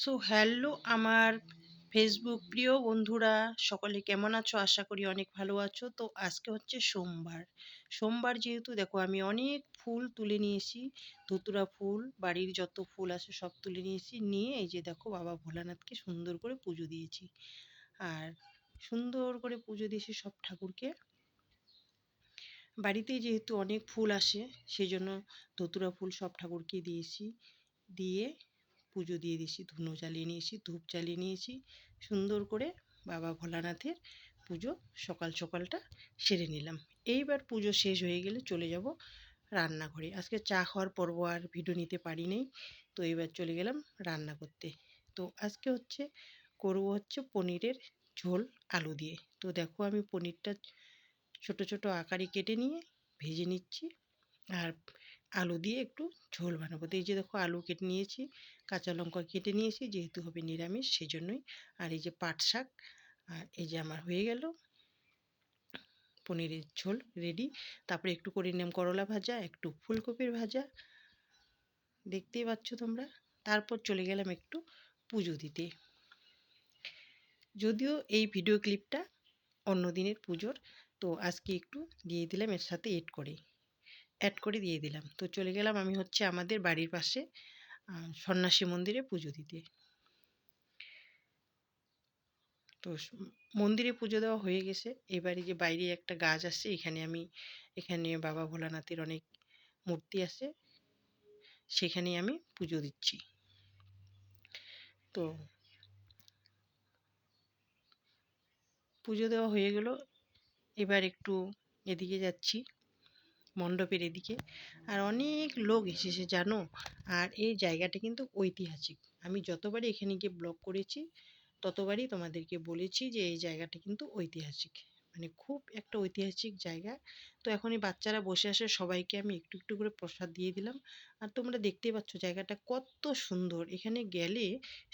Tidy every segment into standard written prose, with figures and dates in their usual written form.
So hello আমার Facebook প্রিয় বন্ধুরা, সকলে কেমন আছো? আশা করি অনেক ভালো আছো। তো আজকে হচ্ছে সোমবার। সোমবার যেহেতু দেখো আমি অনেক ফুল তুলে নিয়েছি, ধুতুরা ফুল, বাড়ির যত ফুল আছে সব তুলে নিয়েছি। নিয়ে এই যে দেখো বাবা ভোলানাথকে সুন্দর করে পুজো দিয়েছি। আর সুন্দর করে পুজো দিয়েছি সব ঠাকুরকে। বাড়িতে যেহেতু অনেক ফুল আসে সেই জন্য ধতুরা ফুল সব ঠাকুরকে দিয়েছি। দিয়ে পুজো দিয়ে দিয়েছি, ধুনো জ্বালিয়ে নিয়েছি, ধূপ জ্বালিয়ে নিয়েছি। সুন্দর করে বাবা ভোলানাথের পুজো সকাল সকালটা সেরে নিলাম। এইবার পুজো শেষ হয়ে গেলে চলে যাব রান্নাঘরে। আজকে চা খাওয়ার পর্ব আর ভিডিও নিতে পারি নাই, তো এবার চলে গেলাম রান্না করতে। তো আজকে করবো পনিরের ঝোল আলু দিয়ে। তো দেখো আমি পনিরটা ছোট ছোট আকারে কেটে নিয়ে ভেজে নিচ্ছি। আর আলু দিয়ে একটু ঝোল বানাবো। তো এই যে দেখো আলু কেটে নিয়েছি, কাঁচা লঙ্কা কেটে নিয়েছি, যেহেতু হবে নিরামিষ সেই জন্যই। আর এই যে পাট শাক, আর এই যে আমার হয়ে গেল পনিরের ঝোল রেডি। তারপরে একটু করে নিলাম করলা ভাজা, একটু ফুলকপির ভাজা, দেখতেই পাচ্ছ তোমরা। তারপর চলে গেলাম একটু পুজো দিতে। যদিও এই ভিডিও ক্লিপটা অন্য দিনের পুজোর, তো আজকে একটু দিয়ে দিলাম এর সাথে অ্যাড করে দিয়ে দিলাম। তো চলে গেলাম আমি আমাদের বাড়ির পাশে সন্ন্যাসী মন্দিরে পুজো দিতে। তো মন্দিরে পুজো দেওয়া হয়ে গেছে। এবারে যে বাইরে একটা গাছ আছে, এখানে বাবা ভোলানাথের অনেক মূর্তি আছে, সেখানে আমি পুজো দিচ্ছি। তো পুজো দেওয়া হয়ে গেল, এবার একটু এদিকে যাচ্ছি, মণ্ডপের এদিকে। আর অনেক লোক এসেছে জানো। আর এই জায়গাটা কিন্তু ঐতিহাসিক। আমি যতবারই এখানে গিয়ে ব্লগ করেছি ততবারই তোমাদেরকে বলেছি যে এই জায়গাটা কিন্তু ঐতিহাসিক, মানে খুব একটা ঐতিহাসিক জায়গা। তো এখন এই বাচ্চারা বসে আসে, সবাইকে আমি একটু একটু করে প্রসাদ দিয়ে দিলাম। আর তোমরা দেখতেই পাচ্ছ জায়গাটা কত সুন্দর। এখানে গেলে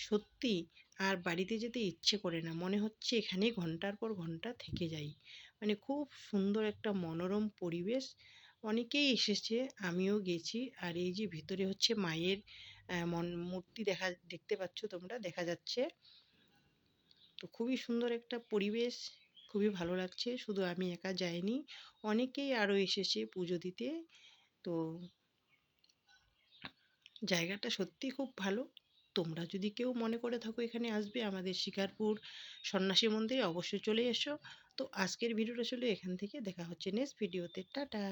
সত্যি আর বাড়িতে যেতে ইচ্ছে করে না, মনে হচ্ছে এখানেই ঘন্টার পর ঘন্টা থেকে যাই। মানে খুব সুন্দর একটা মনোরম পরিবেশ। অনেকেই এসেছে, আমিও গেছি। আর এই যে ভিতরে মায়ের মূর্তি দেখতে পাচ্ছ তোমরা, দেখা যাচ্ছে। তো খুবই সুন্দর একটা পরিবেশ, খুবই ভালো লাগছে। শুধু আমি একা যাইনি, অনেকেই আরও এসেছে পুজো দিতে। তো জায়গাটা সত্যি খুব ভালো। তোমরা যদি কেউ মনে করে থাকো এখানে আসবে আমাদের শিকারপুর সন্ন্যাসী মন্দিরে, অবশ্যই চলে এসো। তো আজকের ভিডিওটা ছিল এখান থেকে, দেখা হচ্ছে নেক্সট ভিডিওতে। টাটা।